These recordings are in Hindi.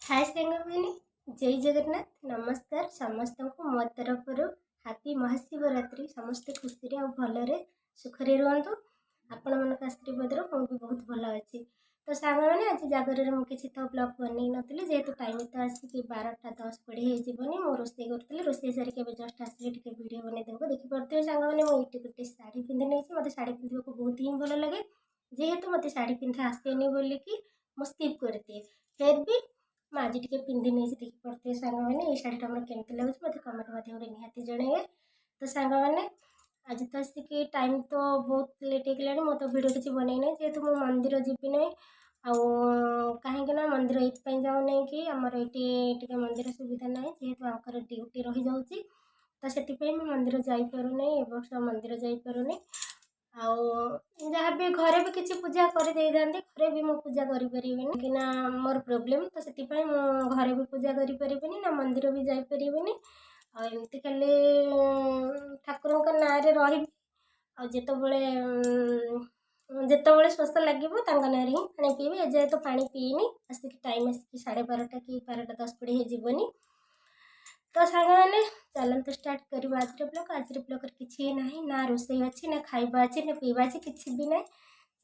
हाय सांगमाने जय जगन्नाथ नमस्कार समस्त को मो तरफ हापी महाशिवरात्रि समस्ते खुशी और भलरे सुखरे रुहतु आपण मन आशीर्वाद भी बहुत भल अच्छी। तो सांग मैंने आज जगह मुझे तो ब्लॉग बनई नी जेहेतु टाइम तो आसिक 12:10 20 हो रोसे करी रोसे सारिक जस्ट आसिले वीडियो बनई देव देखिपे सांग मैंने मुझे गोटे शाढ़ी पिंधि नहीं मत शाढ़ी पिंधा बहुत ही भल लगे जेहेतु मत शाढ़ी पिंधा आसेनी बोलिकी मुझे स्किप कर दिए फिर भी आज टे पिंधि नहीं देखिपे सांग मैंने ये शाढ़ीटा मोर केमती लगे मत कमेंट मध्यम निहाती जनइबे। तो सांग मैंने आज तो आसिक टाइम तो बहुत लेट हो मो तो वीडियो किसी बनई ना जेहेतु मु मंदिर जीवी ना कहीं मंदिर ये जाऊना कि आमर ये मंदिर सुविधा ना जेहेतु आंकर ड्यूटी रही जाऊँगी तो से मंदिर जापरूना ए वर्ष मंदिर जापरूनी जहाँ भी घरे भी किसी पूजा कर दे था घरे भी मु पूजा करें कि मोर प्रोब्लेम तो से घरे भी पूजा करें ना मंदिर भी जापरि एमती खाली ठाकुर ना रही जिते श्वास लगे ना ही पानी पीबी एजाए तो पानी पीनी आसिक टाइम आसिक 12:30 कि 12:10 20 तो सांग मैंने चलते स्टार्ट करवा आज ब्लॉग किसी ना रोसे अच्छी ना खाइबा अच्छी ना पीवा अच्छी किसी भी ना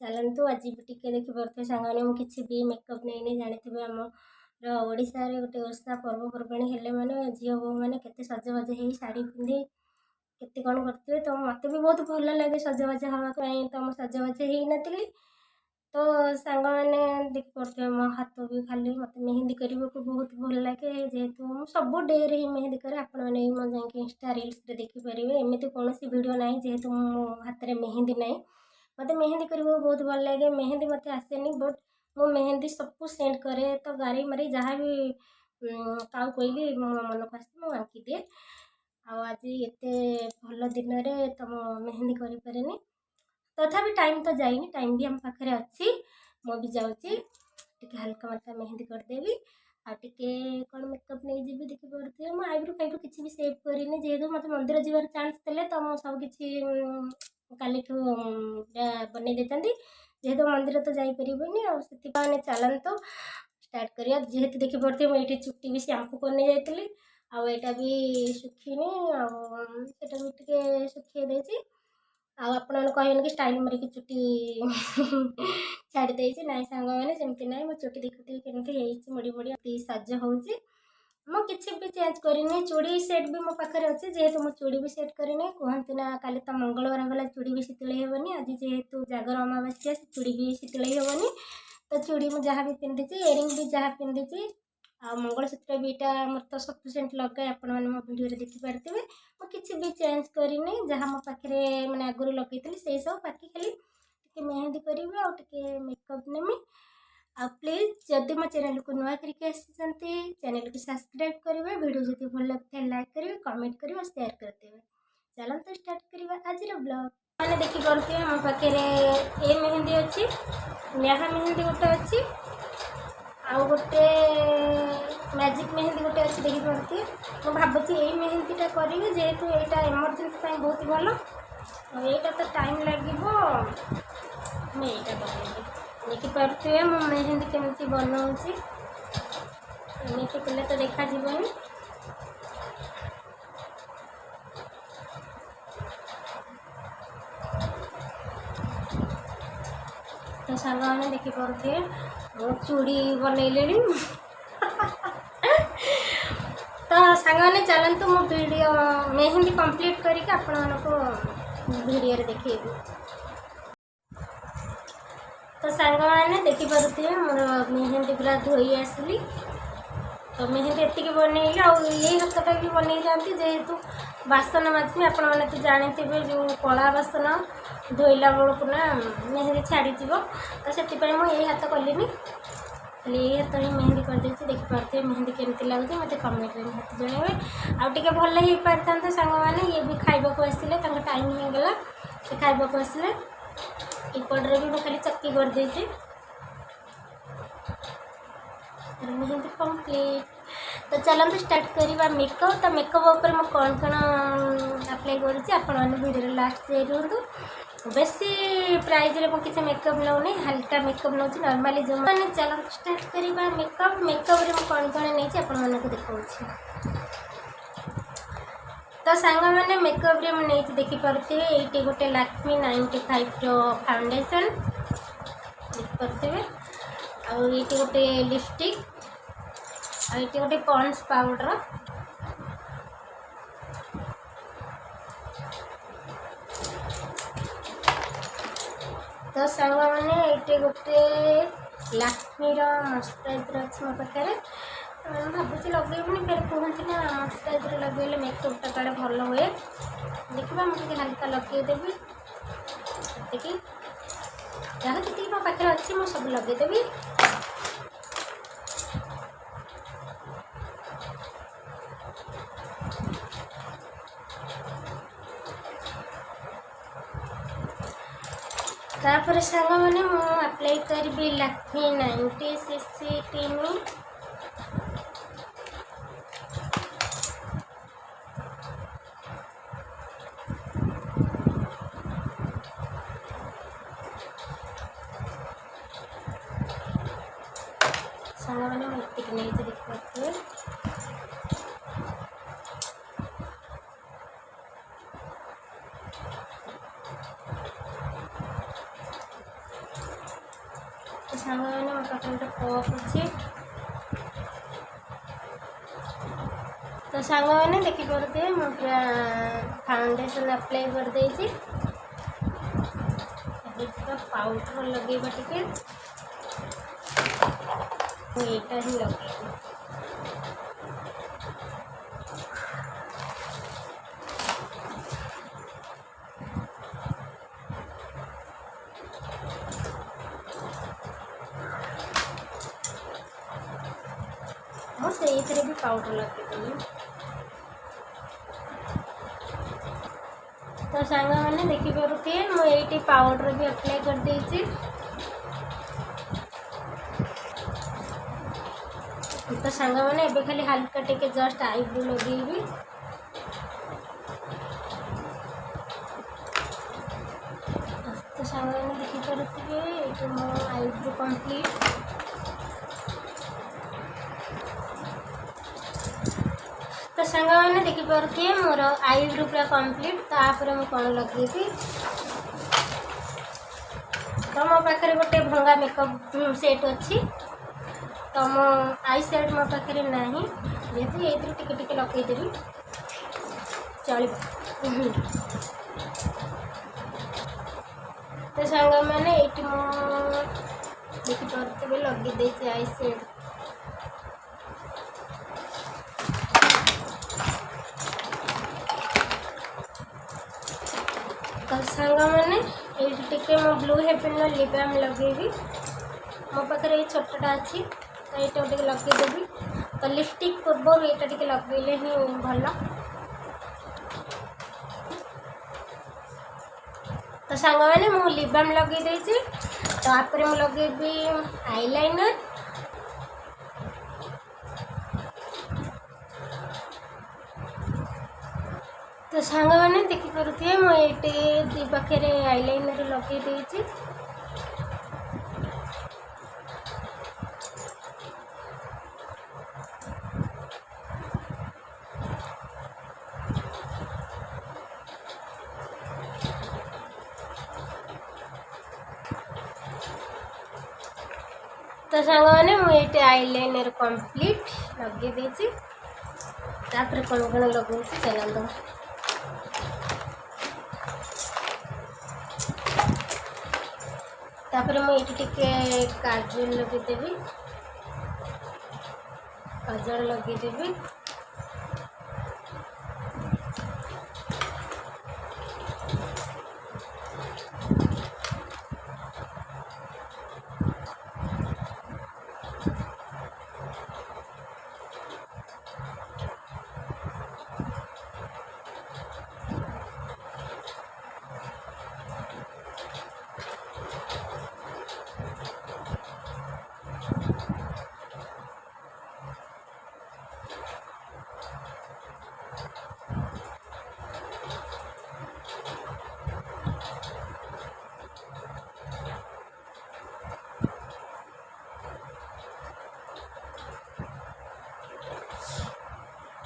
चलतु आज भी टे देखिपे सांग मैंने मुझे भी मेकअप नहीं जानी आम ओडिशा रे गोटे ओषा पर्वपर्वाणी हेले माने झील बो मैंने केते सजबाज हो शाढ़ी पिंधि केते कौन करते तो मत भी बहुत भल लगे सजबाज हाँपाई तो मुझे सजबाज हो नी तो सांग मैंने देखिपे मो हाथ भी खाली मत मेहंदी करने को बहुत भल लगे जेहेतु सब डे ही मेहंदी करे आपण मैंने मो जाकि इंस्टा रील्स देखिपारे एमती कौन वीडियो ना जेहेतु मो हाथ में मेहंदी ना मत मेहंदी करने को बहुत भल लगे मेहंदी मत आसेनी बट मो मेहंदी सबको सेंड करे तो गारे मारे जहाँ भी क्या कहली मो मन को आस आंकी दिए आज एत भल दिन में तो मेहंदी करें तथापि टाइम तो जाइनी टाइम भी आम पाखे अच्छी मु भी जाऊँगी टे हल्का मल्का मेहंदी करदेवी आटे कौन मेकअप नहीं जी देखिपे मुझे आईब्रो फाइब्रो किसी भी सेव करनी जेहेतु मत मंदिर जीवार चान्स देते तो मुझे सब किसी काली बनई देता जेहेतु मंदिर तो जापरि आने चलत स्टार्ट करिया जेहेतु देखिपे मुझे चुट्टी भी शैम्पू करने जाइली आईटा भी सुखीनी आटा भी टे सुखी देती आपण कहन कि स्टाइल मारिक चुट्टी छाड़ी ना सांग मैंने सेमती ना मो चुट्टी देखुथी केमती मुड़ी मुड़ी सज होची मो किसी भी चेंज करनी चूड़ी सेट भी मो पाखे अच्छे जेहेतु मो चूड़ी भी सेट करनी कहते ना काली तो मंगलवार गला चूड़ी भी शीतल हेबनी आज जेहेतु जागर अमावास्या चूड़ी भी शीतल हेबनी तो चूड़ी मुझे जहाँ भी पिंधि इयरिंग भी जहाँ पिंधि मंगलसूत्र भी मोर तो सफिसीयंट लगे आपण मैंने मो वीडियो देखिपारे मुझे किसी भी चेंज करनी जहाँ मो पाखे मैंने आगुरी लगे से सब बाकी खाली टे मेहंदी करी मेकअप नेमी आ प्लीज जदि मो चैनल को नुआ करके चैनल को सब्सक्राइब करेंगे वीडियो जब भल लगता है लाइक करेंगे कमेंट करेंगे शेयर करदेवे। चलते स्टार्ट करवा आज ब्लॉग मैंने देखिपे मो पाखे ये मेहंदी अच्छी नेहा मेहंदी गोटे अच्छी आउ गोटे मैजिक मेहंदी गोटे अच्छी देखिपे मुझे भावी यही मेहंदीटा करी जेहेतु यहाँ इमरजेंसी बहुत भल यहाँ तो टाइम लगे मुझे देखिपे मो मेहंदी केमती बनाऊँगी एमती कले तो देखा जीवनी तो सांग मैंने देखिपे मो चूड़ी बनइले तो सांग मैंने चलतु मो वीडियो मेहंदी कंप्लीट करके आपण वीडियो देखिए। तो सांग मैंने देखिपे मोर मेहंदी पूरा धोई आसली तो मेहंदी एतिक बनइली आई हाथटा भी बनई जाती जेहेतु बासन माजमी आपण मैंने तो जानते जो कला बासन धोइला बेलू ना मेहंदी छाड़ी तो से मुझे हाथ कलिनी खाली ये हाथ ही मेहंदी करदे देखिपे मेहंदी केमती लगे मत कमेंट में हाथ जनइबे आउ भल हो पारि था सांग मैंने ये भी खाइबा आसिले टाइम होगला से खाइबा आसिले इपटे भी खाली चक्की करदे मेहंदी कंप्लीट। तो चलते स्टार्ट करवा मेकअप तो मेकअप उपर मैं कौन कौन अप्लाई करूँ वीडियो लास्ट जाए रुहतु बेसी प्राइस रे किसी मेकअप नौनी हल्का मेकअप नौ नॉर्मली जो मैंने चलो स्टार्ट करवा मेकअप मेकअप रे कौन कौन नहीं आपण मन को देखा। तो सांग मैंने मेकअप रे नहीं देखी पारे ये गोटे लैक्मे 95 रो फाउंडेशन देखी पारे आईटी गोटे लिपस्टिक आईटी गोटे पॉन्ड्स पाउडर तो सांग मैंने ये गोटे लैक्मे मॉइस्चराइजर अच्छे मो पाखे भावुँ लगेबनी फिर कहते ना मॉइस्चराइजर लगे मेकअपटा काड़े भल हुए देखा मुझे हल्का लगेदेवी ये जहाँ जी मो पाखे अच्छी मुझे सब लगेदेवी। तापर सांग मैंने अप्लाई करी लैक्मे 90cc टीनी सांग मैंने मत नहीं देख पाते सांग मैंने मो पाखे गोटे कप अच्छे तो सांग मैंने देखिपे मो पूरा फाउंडेशन अप्लाई कर देती पाउडर लगेगा टिके यहाँ ही लगे से भी पाउडर लगे तो सांग मैंने देखिपे मुझे पाउडर भी अप्लाई कर देती तो सांग मैंने एबे खाली हल्का टिके जस्ट आईब्रो लगेबी तो सांग मैंने देखिपे ये मो आईब्रो कंप्लीट तो सांग मैंने देखिपे मोर आईब्रो पूरा कंप्लीट तापर मुझे कौन लगे तो मो पाखे गोटे भंगा मेकअप सेट अच्छी तो मो आई सेट मो पाखे ना जेहतु ये टिके टिके लगेदेवी चल तो सांग मैंने ये देखिपे लगे आई सेट तो सांग मैंने ये टिके मो ब्लू हेवन लिप बाम लगेबी मो पाखे ये छोटा अच्छी तो ये टे लगेदेवी तो लिपस्टिक पूर्व ये टे लगेले ही भल तो सांग मैंने मु लिप बाम लगे देती तो आप लगेबी आईलाइनर तो सांग मैंने देखिपे मुझे दी पाखे आईलाइनर लगे देती तो सांग मैंने मुझे आईलाइनर कंप्लीट लगे देती तापर कौन कौन लगू चलते तापर मुझे काजल लगेदेवी काजल लगेदेवी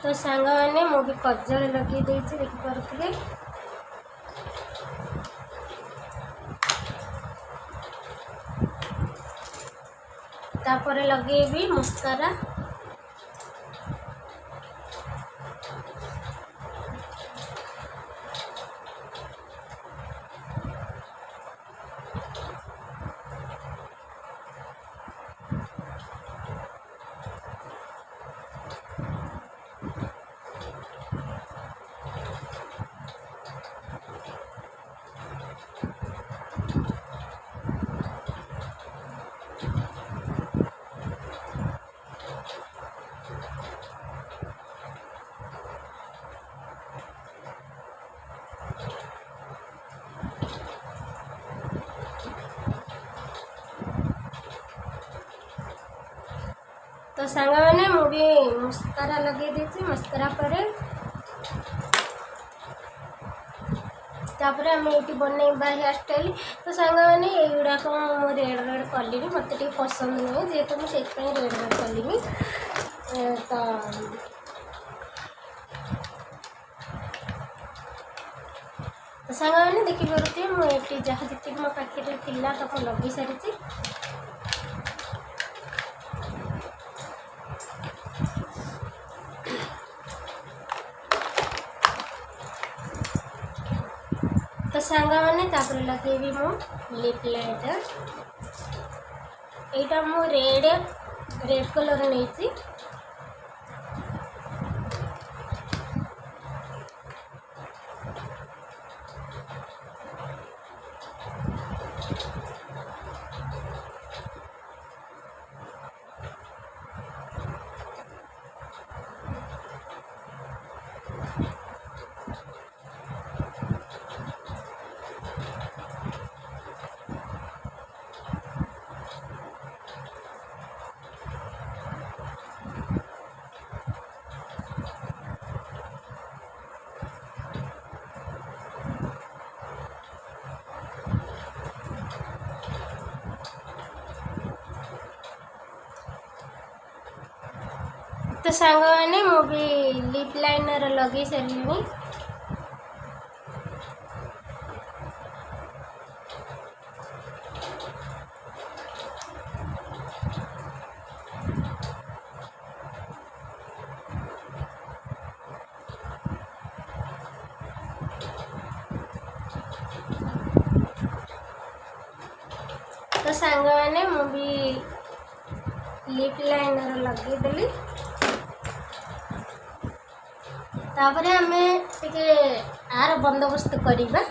तो सांग मैंने मु भी कजल लगे देखिपे तापर लगेबी मस्कारा। तो सांग मैंने मु भी मस्कारा लगे देती मस्कारा पर तापर आम ये बनइबा हेयर स्टाइल। तो सांग मैंने युड़ाक रेड रेड कली मत पसंद नुहे जेहेतु मुझे रेड रेड कली तो सांग मैंने देखिपे मुझे जहाँ जी मो पाखे थिला तो लगे सारी। तो सांग मैंने तापर लगेबी मो लिप लाइनर। यहाँ मु रेड कलर नहीं तो सांग मैंने मु भी लिप लाइनर लगे सारे। तो सांग मैंने मु भी लिप लाइनर लगेदेली तापर आम टे आर बंदोबस्त करवा।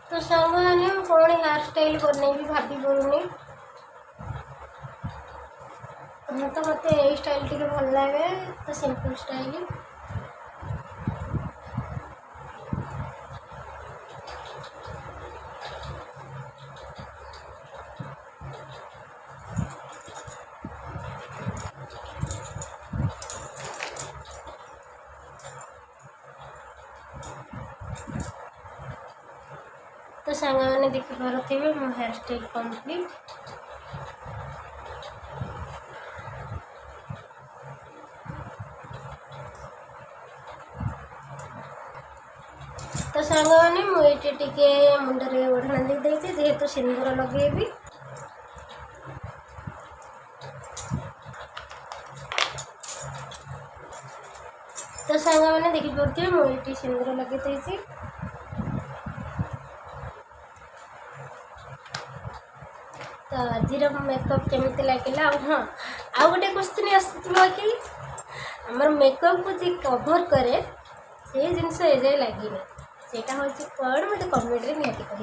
तो सांग मैंने कौन हेयर स्टाइल करने भी भाभी पड़ूनी तो मत यही स्टाइल टी भल लगे तो सिंपल स्टाइल। तो सांग मैंने देखिपे मो हेयर स्टाइल कंप्लीट। तो सांग मैंने मुझे टे मुंडे ओढ़ना देती जेहेतु सिंदूर लगेबी। तो सांग मैंने देखिपे मुझे सिंदूर लगे देती। तो आज मेकअप केमी लगे हाँ आउ गोटे क्वेश्चन आसो कि आमर मेकअप को जी कभर करे से जिनस एजाए लगे सेटा हूँ कौन मत कमेंट निहती कह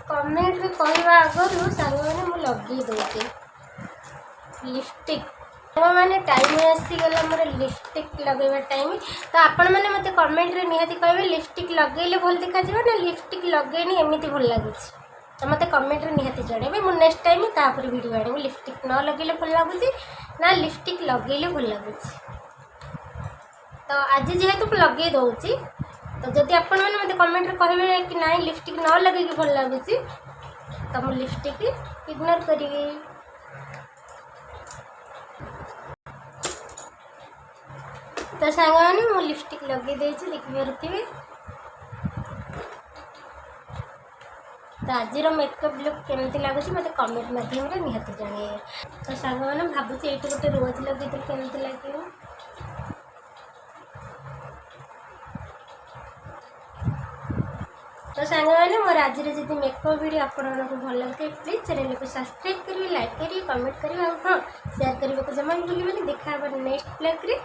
कमेंट कहवा आगु सांग मैंने मुझे लगे दूसरी लिपस्टिक सांग मैंने टाइम आसीगला मोर लिपस्टिक लगेगा टाइम। तो आपण मैंने मत कमेंट निहती कहे लिपस्टिक लगेले भल देखा ना लिपस्टिक लगेनी एमती भल लगे तो मत कमेंट निहाती जनइबे मु नेक्स्ट टाइम तापर वीडियो आनी लिपस्टिक न लगे भल लगुच ना लिपस्टिक लगे भल लगुच। तो आज जेहेतु लगे दूसरी तो जदि आपण मैंने मत कमेंट कहे कि ना लिपस्टिक न लगे भल लगुच तो मुझे लिपस्टिक इग्नोर करी। तो सांग मैंने मु लिपस्टिक लगे देखिए। तो आज मेकअप लुक केमती लगुच मत कमेंट मध्यम निहाती जन। तो सांग मैंने भावुँ ये गोटे रोज लगे केमती लगे। तो सांग मैंने मोर आज जब मेकअप वीडियो आपको भल लगे प्लीज चैनल को सब्सक्राइब करेंगे, लाइक करेंगे, कमेंट करेंगे और हाँ शेयर करने को जमा भी भूलिए। देखा नेक्स्ट ब्लॉग रे।